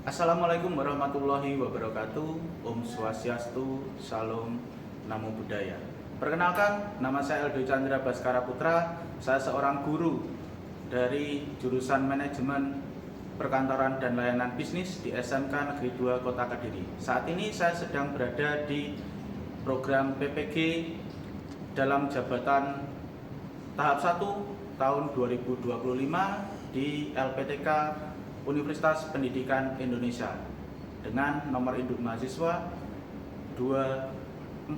Assalamualaikum warahmatullahi wabarakatuh. Om Swastiastu, Salam, Namo Buddhaya. Perkenalkan, nama saya Aldo Chandra Baskara Putra. Saya seorang guru dari jurusan Manajemen Perkantoran dan Layanan Bisnis di SMK Negeri 2 Kota Kediri. Saat ini saya sedang berada di program PPG dalam jabatan tahap 1 tahun 2025 di LPTK Universitas Pendidikan Indonesia dengan nomor induk mahasiswa 2438440.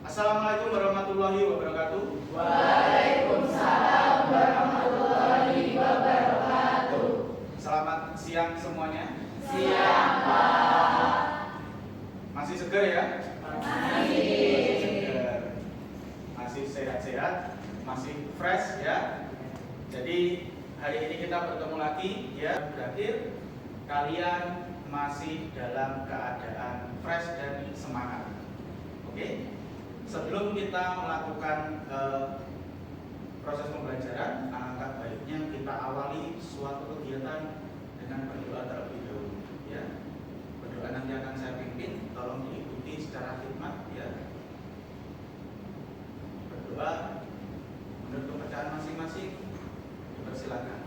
Assalamualaikum warahmatullahi wabarakatuh. Waalaikumsalam warahmatullahi wabarakatuh. Selamat siang semuanya. Siang, Pak. Masih segar ya? Masih. Masih sehat-sehat, masih fresh ya. Jadi hari ini kita bertemu lagi ya. Berakhir kalian masih dalam keadaan fresh dan semangat. Oke? Sebelum kita melakukan proses pembelajaran, alangkah baiknya kita awali suatu kegiatan dengan berdoa terlebih dahulu ya. Berdoa nanti akan saya pimpin, tolong diikuti secara khidmat ya. Berdoa menurut kepercayaan masing-masing, dipersilakan.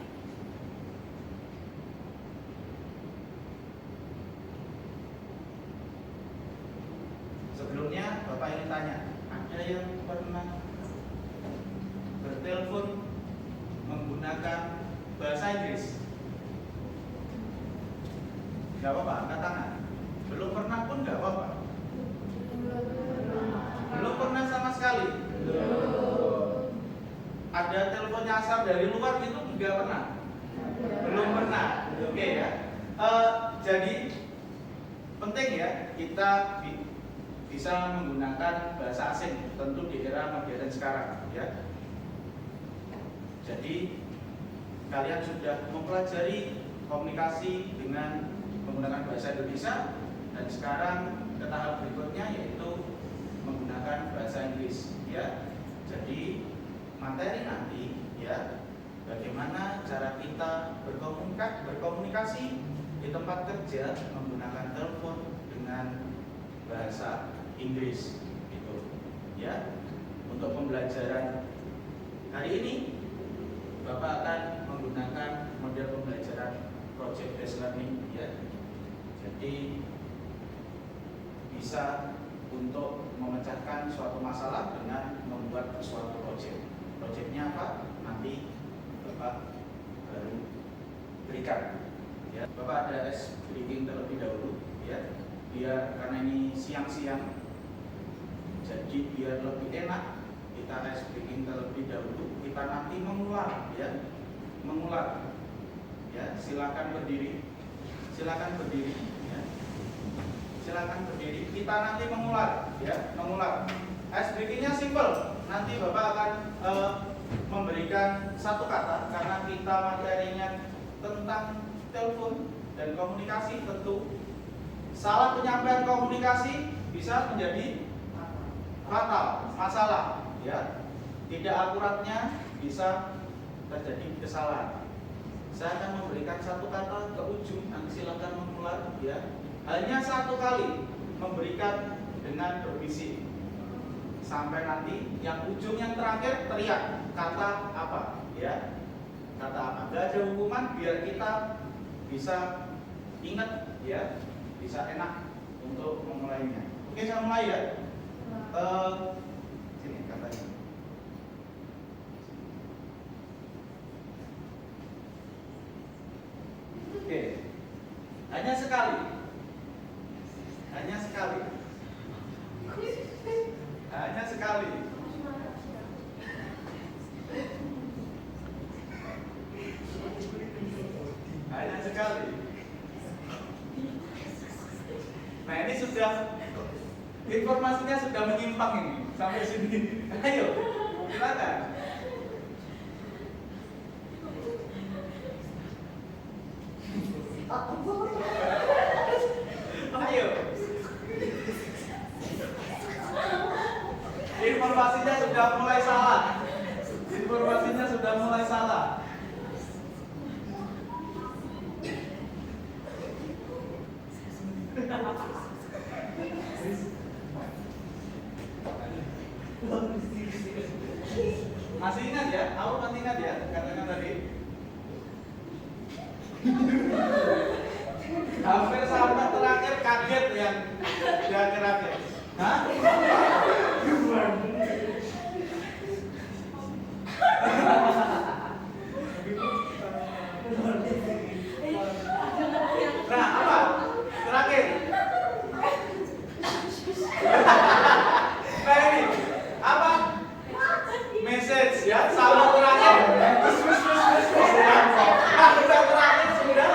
Sebelumnya Bapak ingin tanya, ada yang pernah bertelepon menggunakan bahasa Inggris? Gak apa-apa, angkat tangan. Belum pernah pun gak apa-apa. Belum pernah sama sekali. Ada telepon nyasar dari luar gitu nggak pernah? Belum pernah. Oke ya. Jadi penting ya kita bisa menggunakan bahasa asing, tentu di era modern sekarang ya. Jadi kalian sudah mempelajari komunikasi dengan menggunakan bahasa Indonesia, dan sekarang ke tahap berikutnya yaitu menggunakan bahasa Inggris ya. Jadi materi nanti ya, bagaimana cara kita berkomunikasi di tempat kerja menggunakan telepon dengan bahasa Inggris gitu ya. Untuk pembelajaran hari ini Bapak akan menggunakan model pembelajaran project based learning ya. Jadi bisa untuk memecahkan suatu masalah dengan membuat suatu project. Projectnya apa? Nanti Bapak baru berikan. Ya, Bapak ada ice breaking terlebih dahulu, ya. Biar karena ini siang-siang, jadi biar lebih enak kita ice breaking terlebih dahulu. Kita nanti mengulang, ya, mengulang. Ya, silakan berdiri, silakan berdiri. Ya. Silakan berdiri. Kita nanti mengulang, ya, mengulang. Ice breakingnya simple. Nanti Bapak akan memberikan satu kata karena kita materinya tentang telepon dan komunikasi. Tentu salah penyampaian komunikasi bisa menjadi fatal, masalah, ya. Tidak akuratnya bisa terjadi kesalahan. Saya akan memberikan satu kata ke ujung, nanti silakan mengulang, ya. Hanya satu kali memberikan dengan berbisik sampai nanti yang ujung yang terakhir teriak kata apa, ya, kata apa. Gak ada hukuman, biar kita bisa ingat, ya, bisa enak untuk memulainya. Oke, saya mulai ya. Sini katanya. Oke, hanya sekali, hanya sekali. Hanya sekali. Hanya sekali. Nah, ini sudah informasinya sudah menyimpang ini sampai sini. Ayo, silakan. Ayo. Informasinya sudah mulai salah. Informasinya sudah mulai salah. Masih ingat ya? Aku masih ingat ya? Katakan tadi. Hampir sampai terakhir kaget yang di akhir-akhir. Hah? Nah, apa? Terakhir. Nah ini, apa? Message ya, sama terakhir. Ya. Nah, udah terakhir sudah.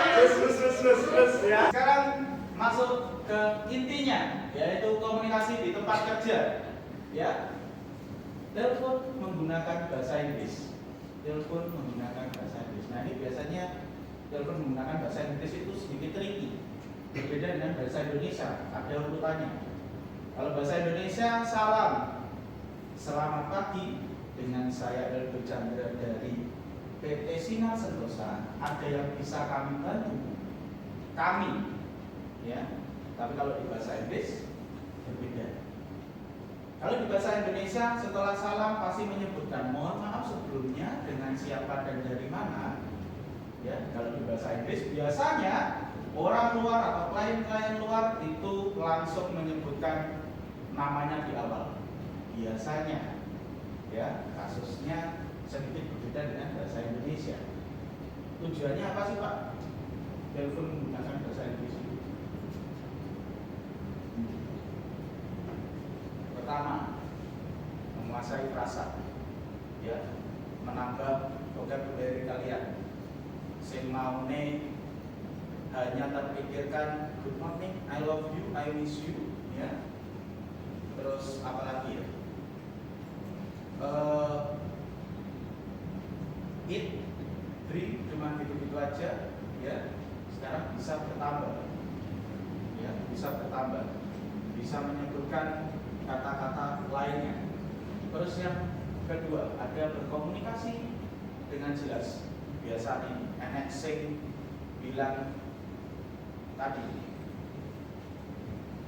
Ya. Sekarang masuk ke intinya, yaitu komunikasi di tempat kerja. Ya. Telepon menggunakan bahasa Inggris. Telepon menggunakan bahasa Inggris. Nah, ini biasanya telepon menggunakan bahasa Inggris itu sedikit tricky. Berbeda dengan bahasa Indonesia, ada urutannya. Kalau bahasa Indonesia, salam. Selamat pagi, dengan saya Eldo Chandra dari PT Sinar Sentosa. Ada yang bisa kami bantu? Kami, ya. Tapi kalau di bahasa Inggris berbeda. Kalau di bahasa Indonesia, setelah salam pasti menyebutkan mohon maaf sebelumnya dengan siapa dan dari mana. Ya, kalau di bahasa Inggris biasanya orang luar atau klien-klien luar itu langsung menyebutkan namanya di awal. Biasanya, ya, kasusnya sedikit berbeda dengan bahasa Indonesia. Tujuannya apa sih, Pak? Telepon menggunakan bahasa Inggris itu. Pertama, menguasai frasa, ya, menambah vocabulary kalian. Sing maune hanya terpikirkan good morning, I love you, I miss you, ya. Terus apalagi ya? Eat, drink, cuma gitu-gitu aja, ya. Sekarang bisa bertambah, ya, bisa bertambah, bisa menyebutkan kata-kata lainnya. Terus yang kedua, ada berkomunikasi dengan jelas. Biasa nih, enek sing bilang tadi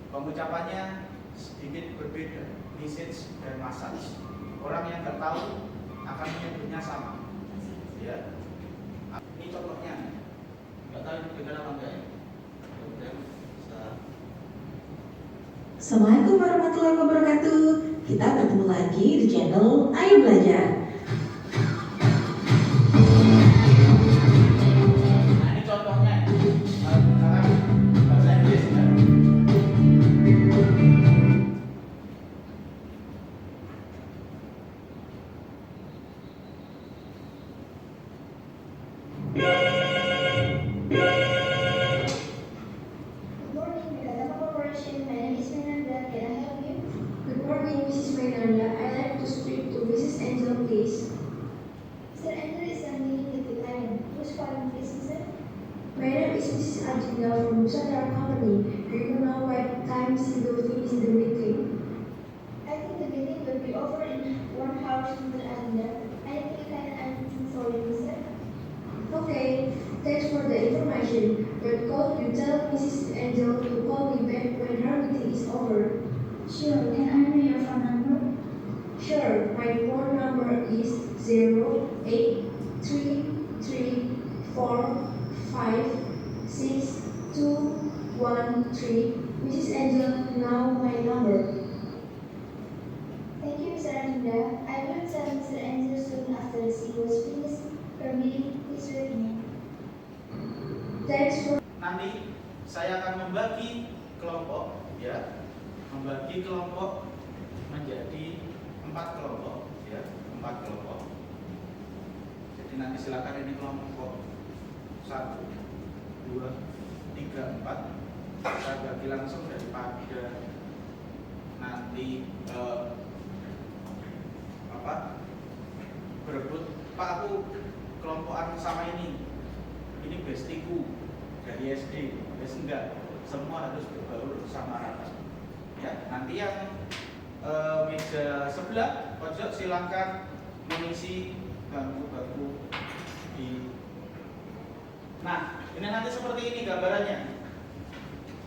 pengucapannya sedikit berbeda, message dan massage. Orang yang nggak tahu akan menyebutnya sama, ya. Ini contohnya, nggak tahu ini benar apa enggak ya. Assalamualaikum warahmatullahi wabarakatuh. Kita bertemu lagi di channel Ayo Belajar. Nah, ini contohnya, bahasa Inggris ya. Good morning, Medalama Corporation. My name is Fernanda. Can I help you? Good morning, Mrs. Fernanda. I'd like to speak to Mrs. Angel, please. Sir Andrew is a meeting with the client. Who's calling, please, sir? My name is Mrs. Angela from Nusantara Company. Do you know what time she will finish the meeting? I think the meeting will be over in 1 hour, Mr. Andrew. Anything you can answer for you, sir? Okay, thanks for the information. But could you tell Mrs. Angel to call me back when her meeting is over? Sure. Can I know your phone number? Sure, my phone number is 0833456213. Mrs. Angel, now my number. Thank you, Mr. Andrew. I will tell Mr. Andrew soon after she was finished her meeting. Please wait me. Thanks for Nanti saya akan membagi kelompok, ya, membagi kelompok menjadi 4 kelompok, ya, 4 kelompok. Jadi nanti silakan ini kelompok 1, 2, 3, 4. Saya bagi langsung daripada nanti berebut. Pak, aku kelompokan sama ini bestiku dari SD. Ya enggak, semua harus berbaur sama rata. Ya, nanti yang meja sebelah pojok silakan mengisi bangku-bangku di. Nah, ini nanti seperti ini gambarannya.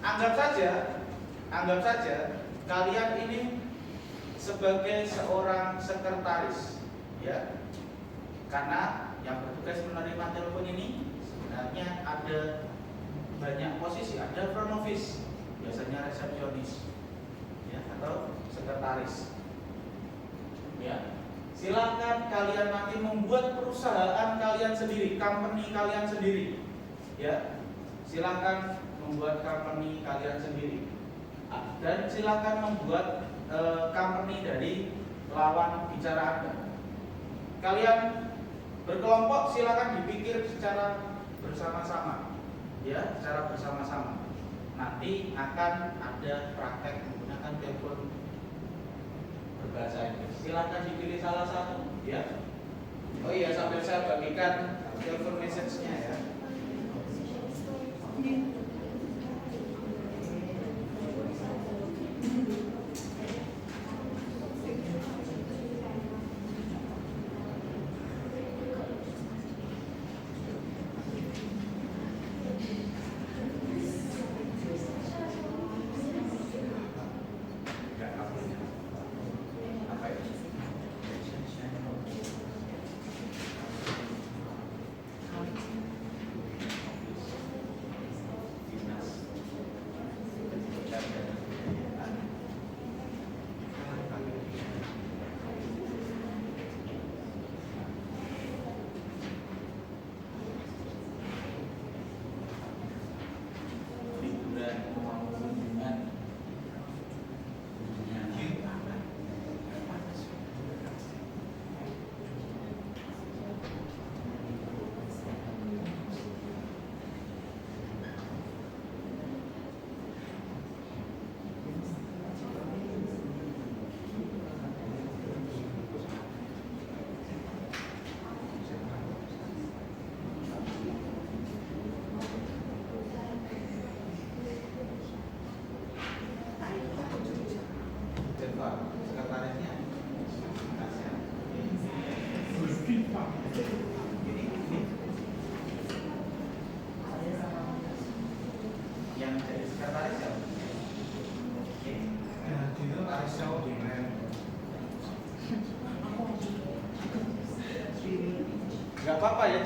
Anggap saja kalian ini sebagai seorang sekretaris, ya. Karena yang bertugas menerima telepon ini sebenarnya ada banyak posisi, ada front office, biasanya resepsionis, ya, atau sekretaris. Ya, silakan kalian nanti membuat perusahaan kalian sendiri, company kalian sendiri. Ya, silakan membuat company kalian sendiri. Dan silakan membuat company dari lawan bicara Anda. Kalian berkelompok silakan dipikir secara bersama-sama. Ya, secara bersama-sama. Nanti akan ada praktek menggunakan telepon berbahasa Inggris. Silakan dipilih salah satu, ya. Oh iya, sambil saya bagikan telepon message-nya ya. Sekretarisnya yang jadi sekretaris ya. Oke. Sekretaris nggak apa-apa ya,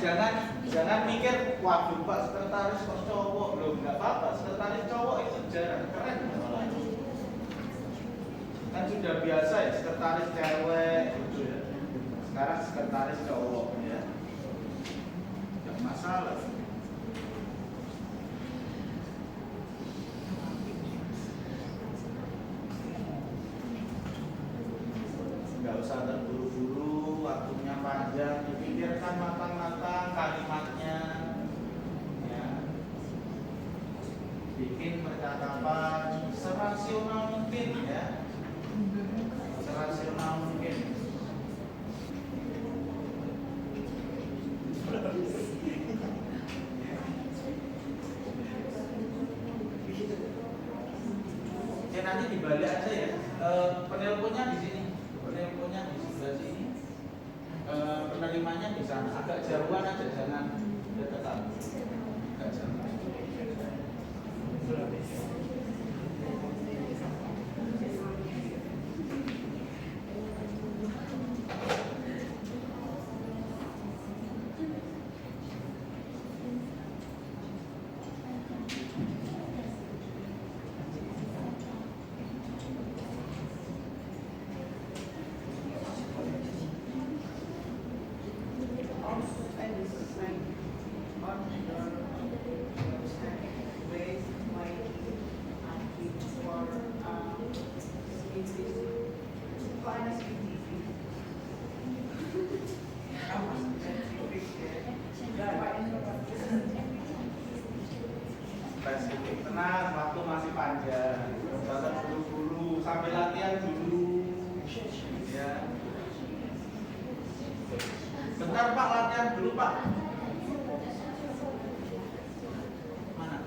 jangan mikir waduh Pak sekretaris kok cowok loh, nggak apa-apa, sekretaris cowok itu jarang, keren malah. Kan sudah biasa ya sekretaris cewek gitu ya. Sekarang sekretaris cowok ya, nggak masalah. Nggak usah terburu-buru, waktunya panjang, dipikirkan matang-matang kalimatnya, ya. Bikin percakapan serasional mungkin ya. Serasional mungkin. Ya nanti dibalik aja ya. Penelponnya di sini, penelponnya di sebelah sini, penerimanya di sana. Agak jauhan aja, jangan deketan. Agak jauh. Spesifik, tenang, waktu masih panjang. Jangan buru-buru, sambil latihan dulu. Ya. Bentar Pak, latihan dulu Pak. Mana?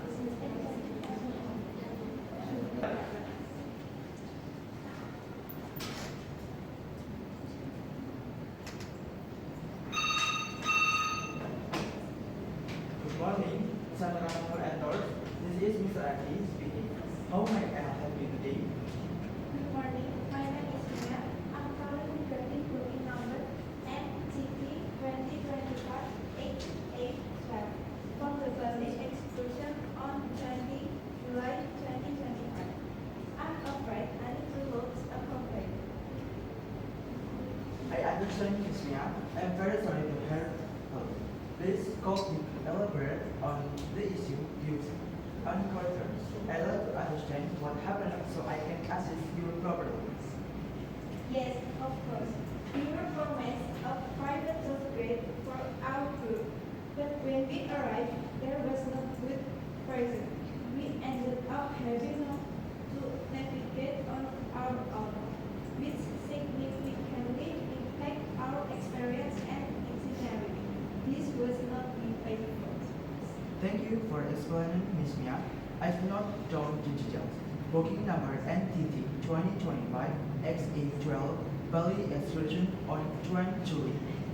I understand, Ms. Mia. I'm very sorry to hear. Please could you elaborate on the issue you've encountered? I'd like to understand what happened so I can assist you properly. Yes, of course. We were promised a private upgrade for our group, but when we arrived, there was no good present. We ended up having to navigate on our own, which significantly impact our experience and itinerary. This was not painful. Thank you for explaining, Ms. Mia. I've noted down the details. Booking number NTT 2025 XA12 Bali excursion on July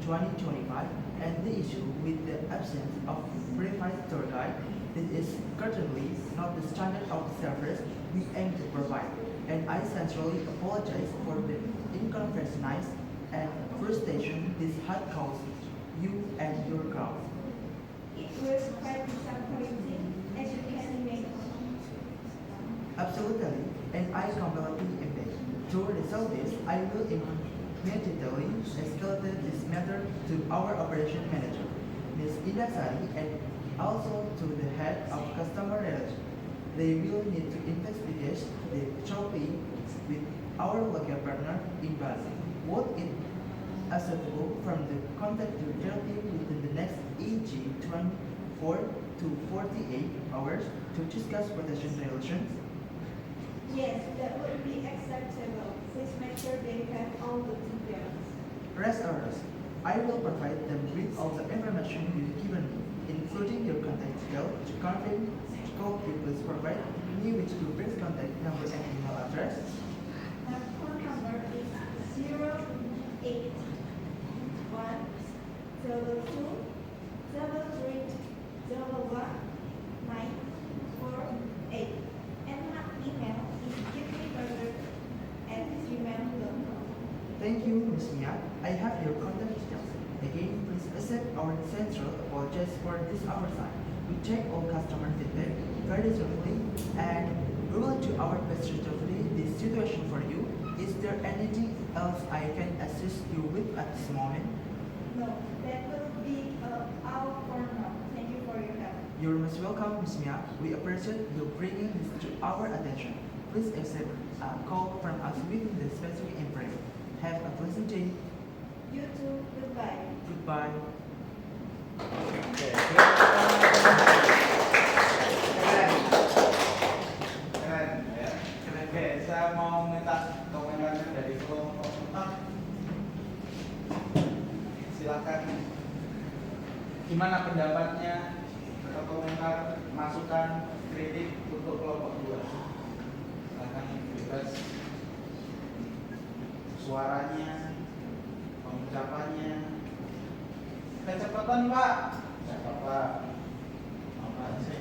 2025 and the issue with the absence of verified tour guide. This is currently not the standard of service we aim to provide, and I sincerely apologize for the inconvenience and frustration this had caused you and your crowd. It was quite disappointing, as you can imagine. Absolutely, and I completely empathize. To resolve this, I will immediately escalate this matter to our operation manager, Ms. Indasari, and also to the head of customer relations. They will need to investigate the shopping with our local partner in Bali. Would it acceptable from the contact directly within the next EG 24 to 48 hours to discuss potential relations? Yes, that would be acceptable. Please make sure they have all the details. Rest assured, I will provide them with all the information you've given me, including your contact details to confirm. Could you please provide me with your best contact number and email address? My phone number is 081 02 948, and my email is givmeburger@gmail.com. Thank you, Ms. Mia. I have your contact details. Again, please accept our sincere apologies for this oversight. We take all customer feedback very seriously and we will do our best to remedy this situation for you. Is there anything else I can assist you with at this moment? No, that will be all for now. Thank you for your help. You're most welcome, Ms. Mia. We appreciate you bringing this to our attention. Please accept a call from us within the specific frame. Have a pleasant day. You too. Goodbye. Goodbye. Oke, keren ya. Oke, saya mau minta komentarnya dari kelompok 4. Silakan. Gimana pendapatnya atau komentar, masukan, kritik untuk kelompok 2? Silakan bebas. Suaranya, pengucapannya. Kecepatan Pak. Tidak apa-apa. Apa sih?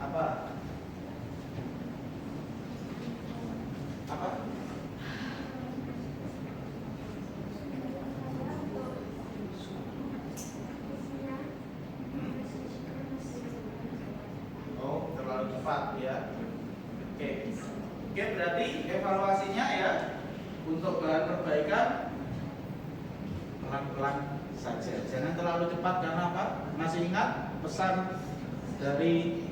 Apa? Apa? Oh, terlalu cepat ya. Oke. Oke, berarti evaluasinya ya untuk bahan perbaikan pelan-pelan saja. Jangan terlalu cepat karena apa? Masih ingat pesan dari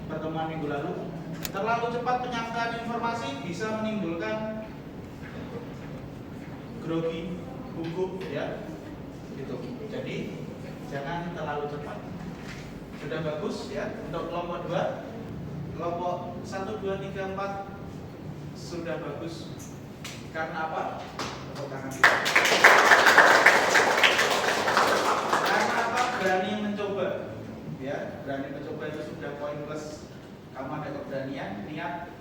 pertemuan minggu lalu? Terlalu cepat penyampaian informasi bisa menimbulkan grogi, gugup ya. Gitu. Jadi jangan terlalu cepat. Sudah bagus ya untuk kelompok 2. Kelompok 1, 2, 3, 4 sudah bagus. Karena apa? Tepuk tangan kita. Karena apa? Berani mencoba. Ya, berani mencoba itu sudah poin plus. Kamu ada keberanian, niat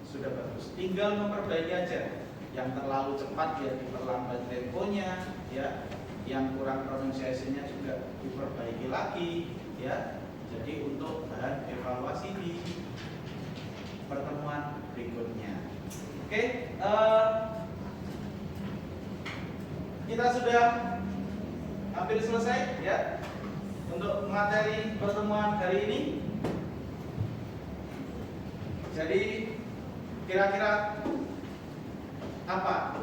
sudah bagus. Tinggal memperbaiki aja. Yang terlalu cepat ya diperlambat temponya, ya. Yang kurang pronunciation-nya juga diperbaiki lagi, ya. Jadi untuk bahan evaluasi di pertemuan berikutnya. Oke, kita sudah hampir selesai ya untuk materi pertemuan hari ini. Jadi kira-kira apa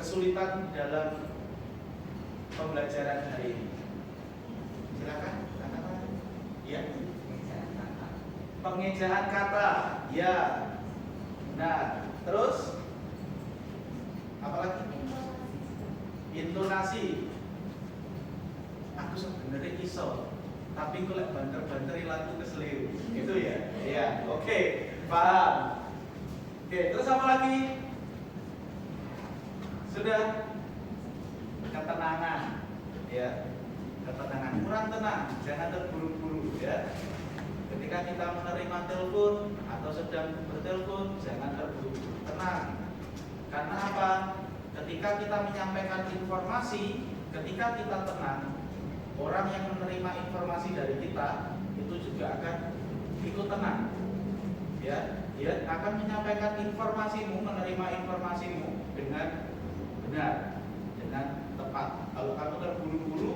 kesulitan dalam pembelajaran hari ini? Silakan, katakan. Ya. Pengejaan kata, ya. Nah, terus apa lagi? Intonasi. Aku sebenarnya iso, tapi kalau banter-banter lagu keseliu, gitu ya? Iya, oke, paham. Oke, terus apa lagi? Sudah? Ketenangan, ya. Ketenangan, kurang tenang, jangan terburu-buru, ya. Ketika kita menerima telepon atau sedang bertelepon, jangan terburu-buru, tenang. Karena apa? Ketika kita menyampaikan informasi, ketika kita tenang, orang yang menerima informasi dari kita itu juga akan ikut tenang. Ya, dia akan menyampaikan informasimu, menerima informasimu dengan benar, dengan tepat. Kalau kamu terburu-buru,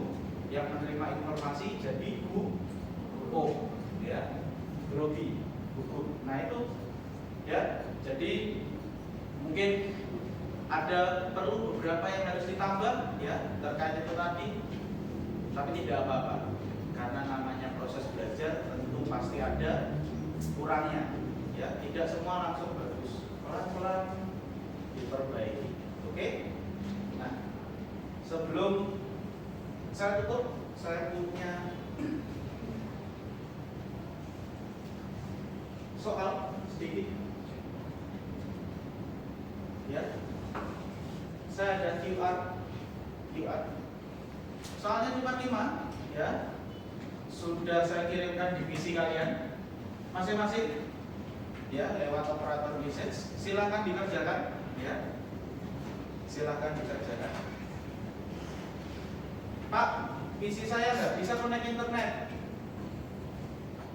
yang menerima informasi jadi ya, grogi, gugup. Nah itu, ya. Jadi mungkin ada perlu beberapa yang harus ditambah, ya, terkait itu tadi. Tapi tidak apa-apa, karena namanya proses belajar tentu pasti ada kurangnya, ya. Tidak semua langsung bagus, pelan-pelan diperbaiki. Oke? Nah, sebelum saya tutup, saya punya soal sedikit, ya. Saya ada QR. Soalnya cuma 5, ya. Sudah saya kirimkan di PC kalian masing-masing, ya, lewat operator message. Silakan dikerjakan, ya. Silakan dikerjakan. Pak, PC saya nggak bisa connect internet.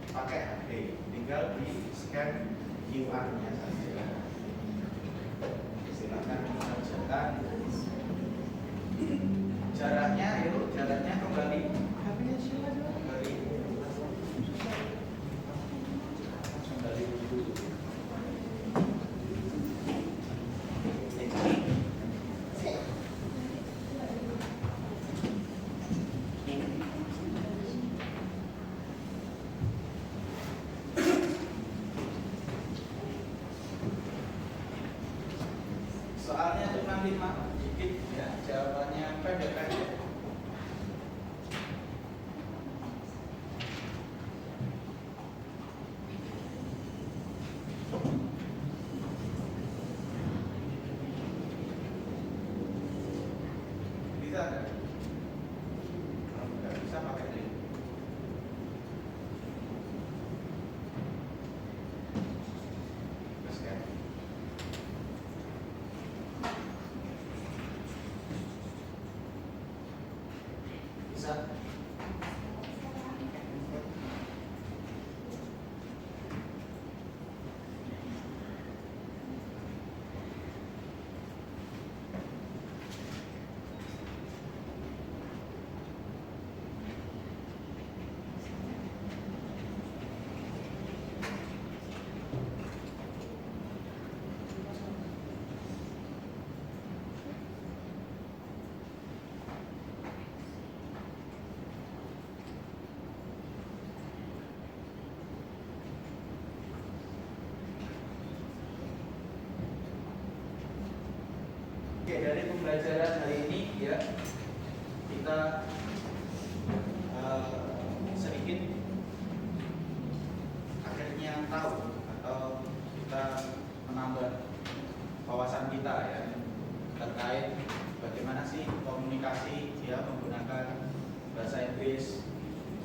Pakai HP, tinggal di scan QR-nya saja. Silakan dikerjakan. Jaraknya kembali. Kembali dulu. Soalnya cuma 5, dikit, ya. Jawabannya pendek aja. Bisa kan? Kalau nggak bisa pakai link. Terus kan? Bisa. Oke, dari pembelajaran hari ini, ya, kita sedikit akhirnya tahu atau kita menambah wawasan kita, ya, terkait bagaimana sih komunikasi, ya, menggunakan bahasa Inggris.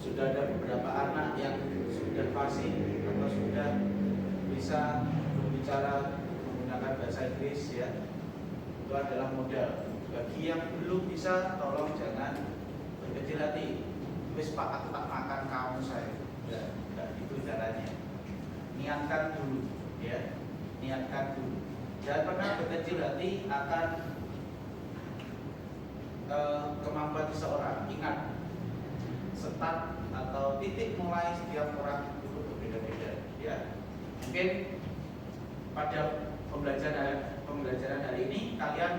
Sudah ada beberapa anak yang sudah fasih atau sudah bisa berbicara menggunakan bahasa Inggris, ya. Itu adalah modal. Bagi yang belum bisa, tolong jangan berkecil hati. Wis Pak, aku tak makan kamu saya. Enggak itu caranya. Niatkan dulu, ya. Niatkan dulu. Jangan pernah berkecil hati akan kemampuan seseorang. Ingat, start atau titik mulai setiap orang itu berbeda-beda, ya. Mungkin pada pembelajaran hari ini kalian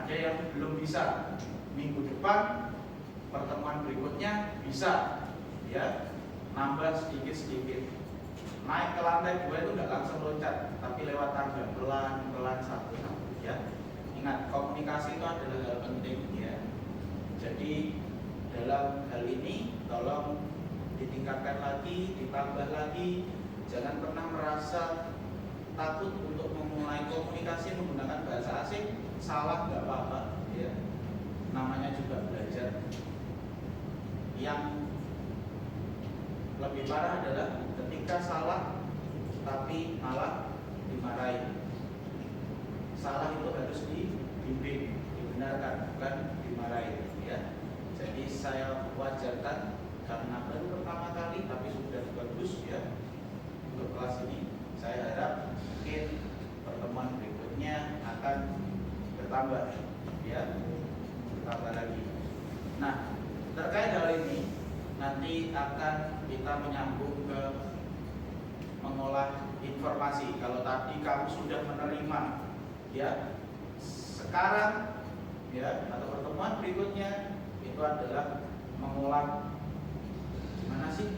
ada yang belum bisa. Minggu depan pertemuan berikutnya bisa, ya, nambah sedikit-sedikit. Naik ke lantai 2 itu nggak langsung loncat, tapi lewat tangga pelan-pelan satu-satu, ya. Ingat, komunikasi itu adalah hal penting, ya. Jadi dalam hal ini tolong ditingkatkan lagi, ditambah lagi. Jangan pernah merasa takut untuk memulai komunikasi menggunakan bahasa asing. Salah nggak apa-apa, ya. Namanya juga belajar. Yang lebih parah adalah ketika salah tapi malah dimarahi. Salah itu harus dibimbing, dibenarkan, bukan dimarahi, ya. Jadi saya wajarkan karena baru pertama kali tapi sudah bagus, ya, untuk kelas ini. Saya harap mungkin pertemuan berikutnya akan bertambah, ya, bertambah lagi. Nah, terkait hal ini nanti akan kita menyambung ke mengolah informasi. Kalau tadi kamu sudah menerima, ya, sekarang, ya, atau pertemuan berikutnya itu adalah mengolah gimana sih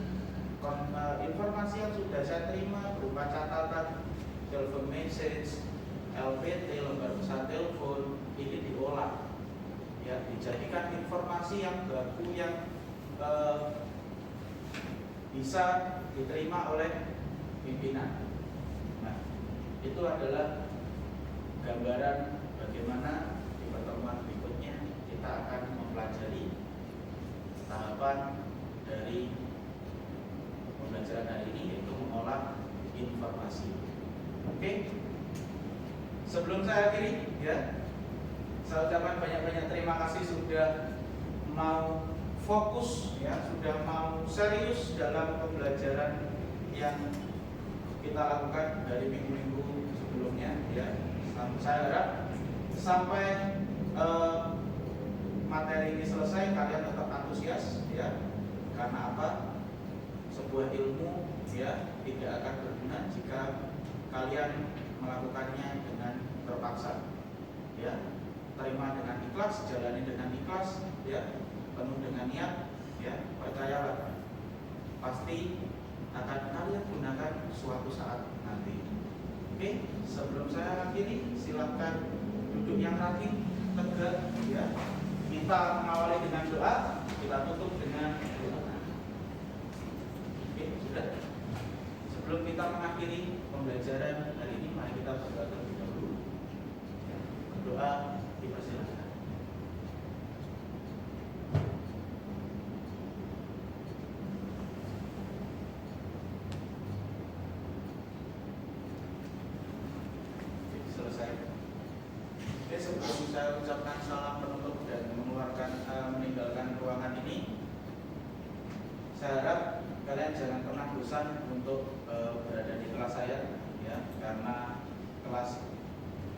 informasi yang sudah saya terima berupa catatan, telepon message, LPT, lembar pesan telepon, ini diolah, ya, dijadikan informasi yang baku yang bisa diterima oleh pimpinan. Nah, itu adalah gambaran bagaimana di pertemuan berikutnya kita akan mempelajari tahapan dari pembelajaran hari ini, yaitu mengolah informasi. Oke. Sebelum saya akhiri, ya, saya ucapkan banyak-banyak terima kasih sudah mau fokus, ya, sudah mau serius dalam pembelajaran yang kita lakukan dari minggu-minggu sebelumnya, ya. Saya harap sampai materi ini selesai kalian tetap antusias, ya. Karena apa? Sebuah ilmu, ya, tidak akan berguna jika kalian melakukannya dengan terpaksa, ya. Terima dengan ikhlas, jalani dengan ikhlas, ya, penuh dengan niat, ya. Percayalah, pasti akan kalian gunakan suatu saat nanti. Oke, sebelum saya akhiri, silakan duduk yang rapi, tegak, ya. Kita mengawali dengan doa, kita tutup dengan doa. Oke, sudah. Sebelum kita mengakhiri pembelajaran hari ini, mari kita berdoa terlebih dahulu. Berdoa, dipersilakan. Selesai. Oke, sebelum saya ucapkan salam penutup dan meninggalkan ruangan ini, saya harap kalian jangan pernah bosan untuk berada di kelas saya, ya, karena kelas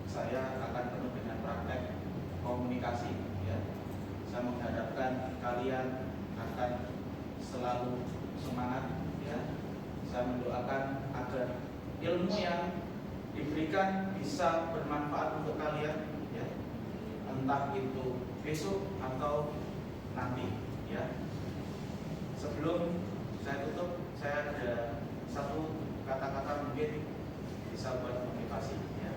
saya akan penuh dengan praktek komunikasi, ya. Saya mengharapkan kalian akan selalu semangat, ya. Saya mendoakan agar ilmu yang diberikan bisa bermanfaat untuk kalian, ya, entah itu besok atau nanti, ya. Sebelum saya tutup, saya ada satu kata-kata mungkin bisa buat motivasi, ya.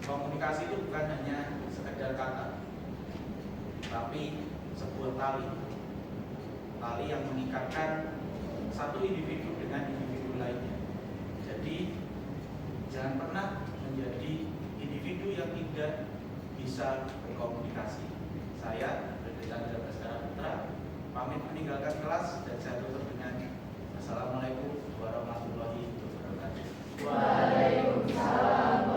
Komunikasi itu bukan hanya sekedar kata, tapi sebuah tali yang mengikatkan satu individu dengan individu lainnya. Jadi jangan pernah menjadi individu yang tidak bisa berkomunikasi. Saya, Pendeta Chandra Baskara Putra, pamit meninggalkan kelas dan saya tutup dengan Assalamualaikum warahmatullahi wabarakatuh. Waalaikumsalam